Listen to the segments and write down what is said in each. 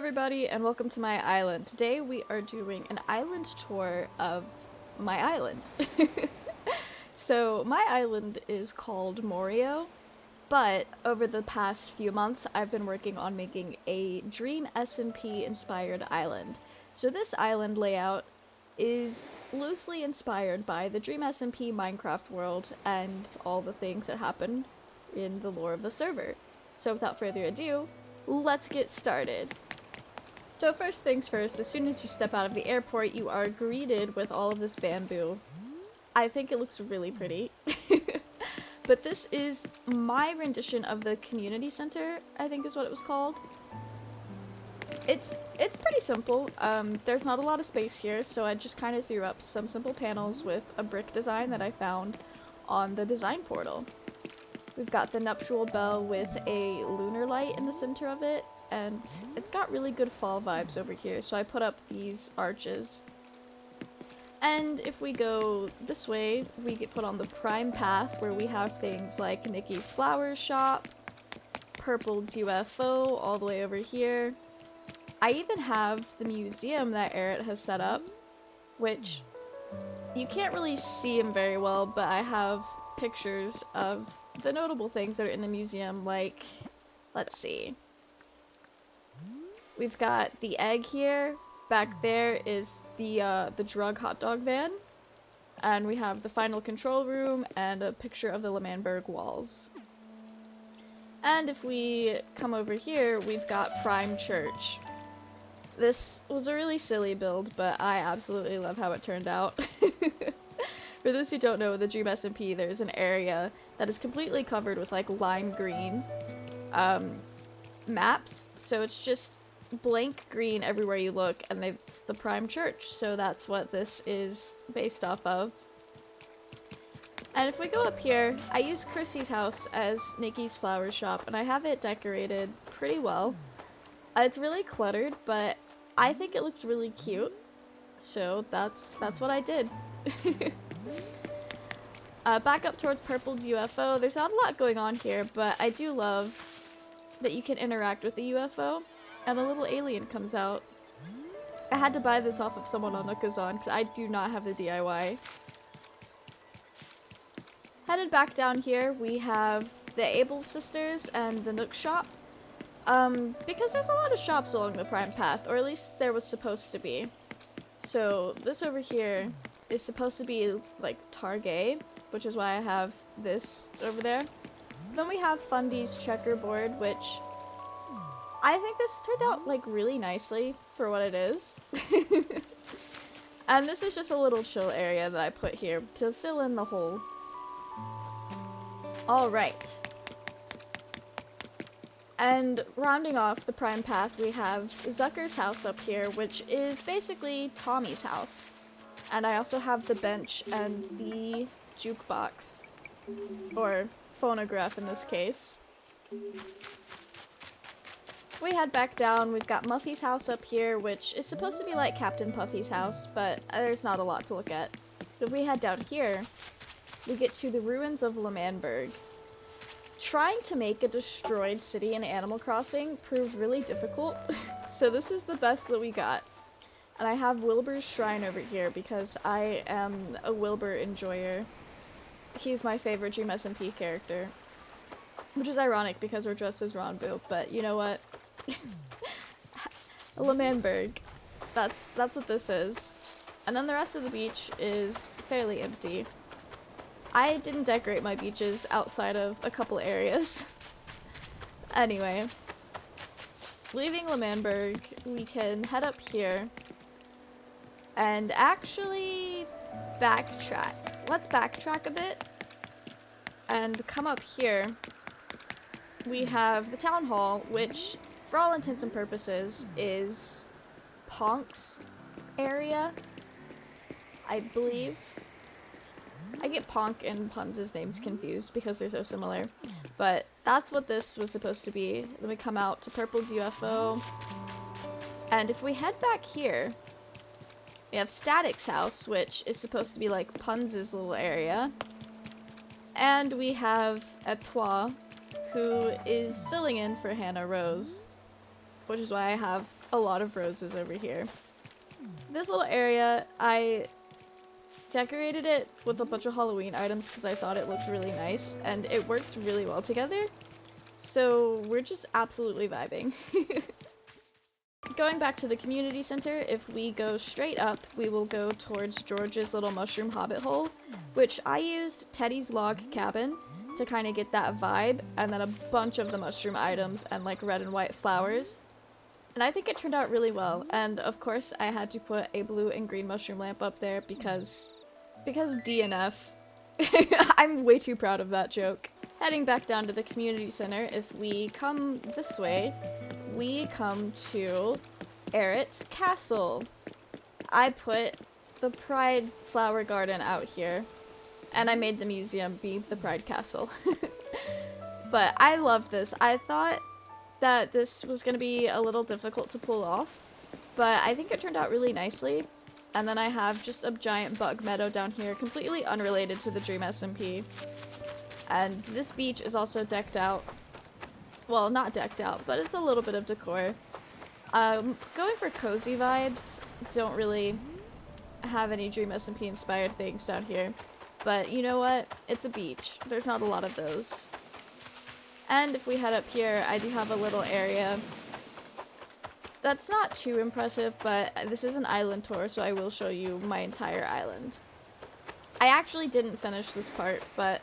everybody and welcome to my island. Today we are doing an island tour of my island. So my island is called Morio, but over the past few months I've been working on making a DreamSMP inspired island. So this island layout is loosely inspired by the DreamSMP Minecraft world and all the things that happen in the lore of the server. So without further ado, let's get started. So first things first, as soon as you step out of the airport, you are greeted with all of this bamboo. I think it looks really pretty. But this is my rendition of the community center, I think is what it was called. It's pretty simple. There's not a lot of space here, so I just kind of threw up some simple panels with a brick design that I found on the design portal. We've got the nuptial bell with a lunar light in the center of it, and it's got really good fall vibes over here, so I put up these arches. And if we go this way, we get put on the prime path where we have things like Nikki's Flower Shop, Purpled's UFO all the way over here. I even have the museum that Eric has set up, which you can't really see him very well, but I have pictures of the notable things that are in the museum, like, let's see. We've got the egg here. Back there is the drug hot dog van. And we have the final control room and a picture of the Lemanberg walls. And if we come over here, we've got Prime Church. This was a really silly build, but I absolutely love how it turned out. For those who don't know, the DreamSMP, there's an area that is completely covered with like lime green maps, so it's just blank green everywhere you look, and it's the Prime Church, so that's what this is based off of. And if we go up here, I use Chrissy's house as Nikki's Flower Shop, and I have it decorated pretty well. It's really cluttered, but I think it looks really cute, so that's what I did. Back up towards Purpled's UFO, there's not a lot going on here, but I do love that you can interact with the UFO, and a little alien comes out. I had to buy this off of someone on Nookazon, because I do not have the DIY. Headed back down here, we have the Able Sisters and the Nook Shop. Because there's a lot of shops along the Prime Path, or at least there was supposed to be. So this over here is supposed to be like Target, which is why I have this over there. Then we have Fundy's checkerboard, which I think this turned out like really nicely for what it is. And this is just a little chill area that I put here to fill in the hole. Alright. And rounding off the Prime Path, we have Zucker's house up here, which is basically Tommy's house. And I also have the bench and the jukebox, or phonograph in this case. We head back down, we've got Muffy's house up here, which is supposed to be like Captain Puffy's house, but there's not a lot to look at. If we head down here, we get to the ruins of Lemanberg. Trying to make a destroyed city in Animal Crossing proved really difficult, so this is the best that we got. And I have Wilbur's shrine over here because I am a Wilbur enjoyer. He's my favorite DreamSMP character. Which is ironic because we're dressed as Ronbu, but you know what? Lemanberg. That's what this is. And then the rest of the beach is fairly empty. I didn't decorate my beaches outside of a couple areas. Anyway. Leaving Lemanberg, we can head up here and actually backtrack. Let's backtrack a bit and come up here. We have the town hall, which for all intents and purposes is Ponk's area, I believe. I get Ponk and Punz' names confused because they're so similar, but that's what this was supposed to be. Then we come out to Purpled's UFO, and if we head back here, we have Static's house, which is supposed to be like Punz' little area, and we have Etoile, who is filling in for Hannah Rose, which is why I have a lot of roses over here. This little area, I decorated it with a bunch of Halloween items because I thought it looked really nice, and it works really well together. So we're just absolutely vibing. Going back to the community center, if we go straight up, we will go towards George's little mushroom hobbit hole, which I used Teddy's log cabin to kind of get that vibe, and then a bunch of the mushroom items and like red and white flowers. And I think it turned out really well, and of course I had to put a blue and green mushroom lamp up there because DNF. I'm way too proud of that joke. Heading back down to the community center, if we come this way, we come to Eric's castle. I put the Pride flower garden out here, and I made the museum be the Pride castle. But I love this. I thought that this was going to be a little difficult to pull off, but I think it turned out really nicely. And then I have just a giant bug meadow down here, completely unrelated to the DreamSMP. And this beach is also decked out. Well, not decked out, but it's a little bit of decor. Going for cozy vibes, don't really have any DreamSMP inspired things down here. But you know what? It's a beach. There's not a lot of those. And if we head up here, I do have a little area that's not too impressive, but this is an island tour, so I will show you my entire island. I actually didn't finish this part, but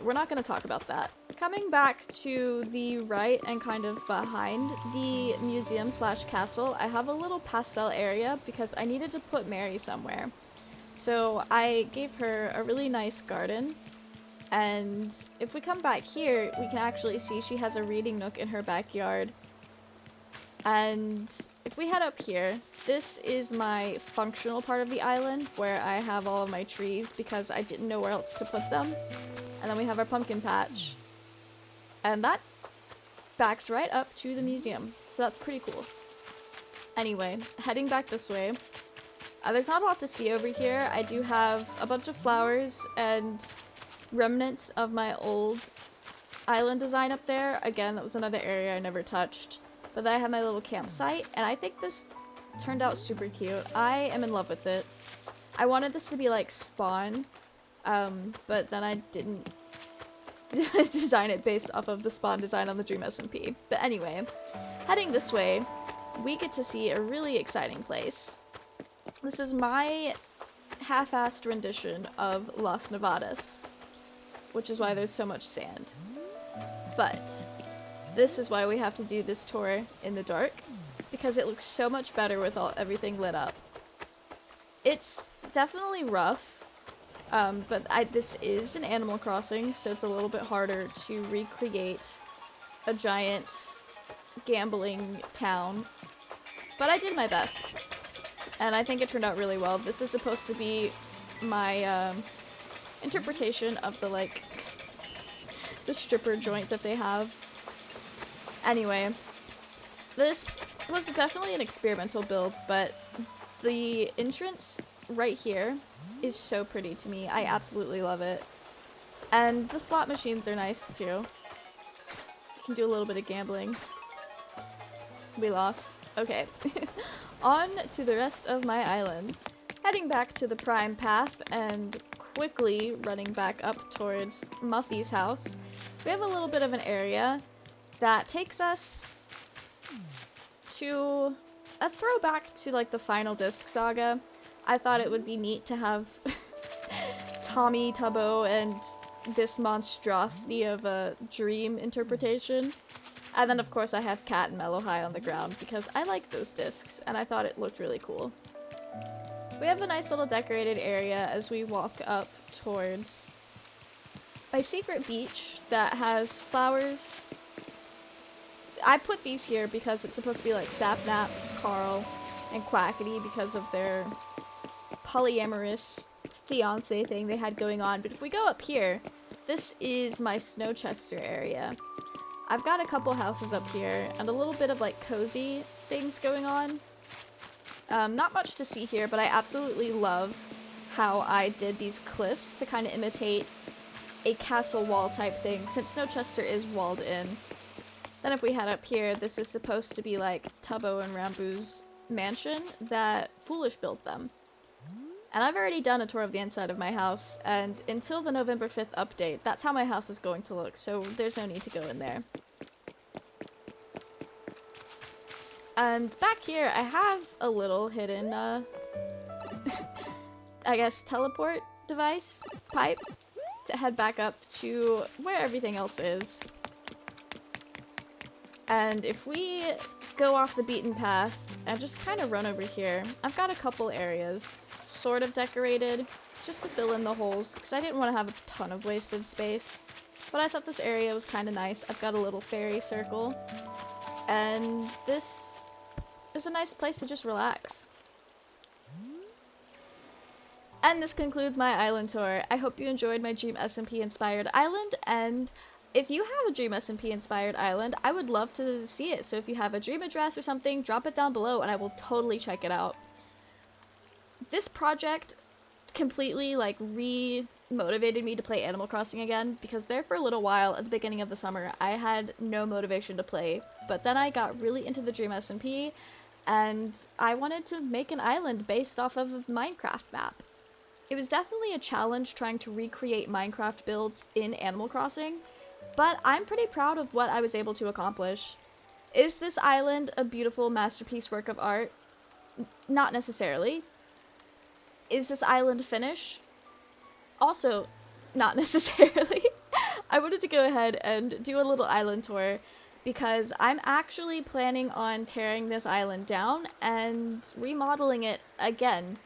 we're not going to talk about that. Coming back to the right and kind of behind the museum slash castle, I have a little pastel area because I needed to put Mary somewhere. So I gave her a really nice garden, and if we come back here, we can actually see she has a reading nook in her backyard. And if we head up here, this is my functional part of the island where I have all of my trees because I didn't know where else to put them. And then we have our pumpkin patch. And that backs right up to the museum, so that's pretty cool. Anyway, heading back this way, there's not a lot to see over here. I do have a bunch of flowers and remnants of my old island design up there. Again, that was another area I never touched. But then I have my little campsite, and I think this turned out super cute. I am in love with it. I wanted this to be like Spawn, but then I didn't design it based off of the Spawn design on the DreamSMP. But anyway, heading this way, we get to see a really exciting place. This is my half-assed rendition of Las Nevadas, which is why there's so much sand. But this is why we have to do this tour in the dark, because it looks so much better with everything lit up. It's definitely rough, but this is an Animal Crossing, so it's a little bit harder to recreate a giant gambling town. But I did my best, and I think it turned out really well. This is supposed to be my interpretation of the stripper joint that they have. Anyway, this was definitely an experimental build, but the entrance right here is so pretty to me. I absolutely love it. And the slot machines are nice too. You can do a little bit of gambling. We lost. Okay. On to the rest of my island. Heading back to the prime path and quickly running back up towards Muffy's house, we have a little bit of an area that takes us to a throwback to like the Final Disc saga. I thought it would be neat to have Tommy, Tubbo, and this monstrosity of a dream interpretation. And then of course I have Cat and Mellow High on the ground because I like those discs and I thought it looked really cool. We have a nice little decorated area as we walk up towards my secret beach that has flowers. I put these here because it's supposed to be like Sapnap, Carl, and Quackity because of their polyamorous fiance thing they had going on. But if we go up here, this is my Snowchester area. I've got a couple houses up here and a little bit of like cozy things going on. Not much to see here, but I absolutely love how I did these cliffs to kind of imitate a castle wall type thing, since Snowchester is walled in. Then if we head up here, this is supposed to be like Tubbo and Rambu's mansion that Foolish built them. And I've already done a tour of the inside of my house, and until the November 5th update, that's how my house is going to look, so there's no need to go in there. And back here, I have a little hidden, I guess, teleport device, pipe, to head back up to where everything else is. And if we go off the beaten path and just kind of run over here, I've got a couple areas sort of decorated just to fill in the holes, because I didn't want to have a ton of wasted space. But I thought this area was kind of nice. I've got a little fairy circle, and this is a nice place to just relax. And this concludes my island tour. I hope you enjoyed my DreamSMP inspired island, and if you have a DreamSMP inspired island, I would love to see it. So if you have a dream address or something, drop it down below and I will totally check it out. This project completely like re-motivated me to play Animal Crossing again, because there for a little while at the beginning of the summer I had no motivation to play, but then I got really into the DreamSMP and I wanted to make an island based off of a Minecraft map. It was definitely a challenge trying to recreate Minecraft builds in Animal Crossing, but I'm pretty proud of what I was able to accomplish. Is this island a beautiful masterpiece work of art? Not necessarily. Is this island finished? Also, not necessarily. I wanted to go ahead and do a little island tour because I'm actually planning on tearing this island down and remodeling it again.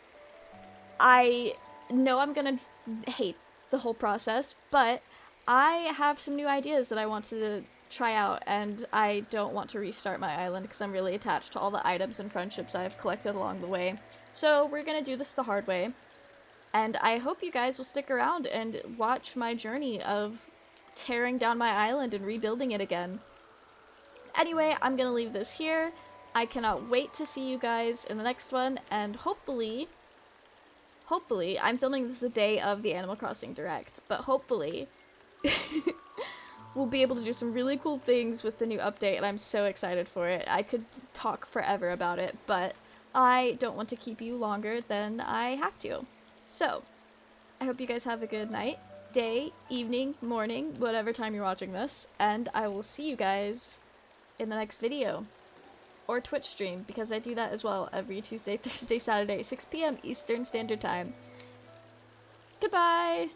I know I'm gonna hate the whole process, but I have some new ideas that I want to try out, and I don't want to restart my island because I'm really attached to all the items and friendships I've collected along the way. So we're gonna do this the hard way, and I hope you guys will stick around and watch my journey of tearing down my island and rebuilding it again. Anyway, I'm gonna leave this here. I cannot wait to see you guys in the next one, and hopefully, I'm filming this the day of the Animal Crossing Direct, but hopefully we'll be able to do some really cool things with the new update, and I'm so excited for it. I could talk forever about it, but I don't want to keep you longer than I have to. So, I hope you guys have a good night, day, evening, morning, whatever time you're watching this, and I will see you guys in the next video. Or Twitch stream, because I do that as well every Tuesday, Thursday, Saturday, 6 p.m. Eastern Standard Time. Goodbye!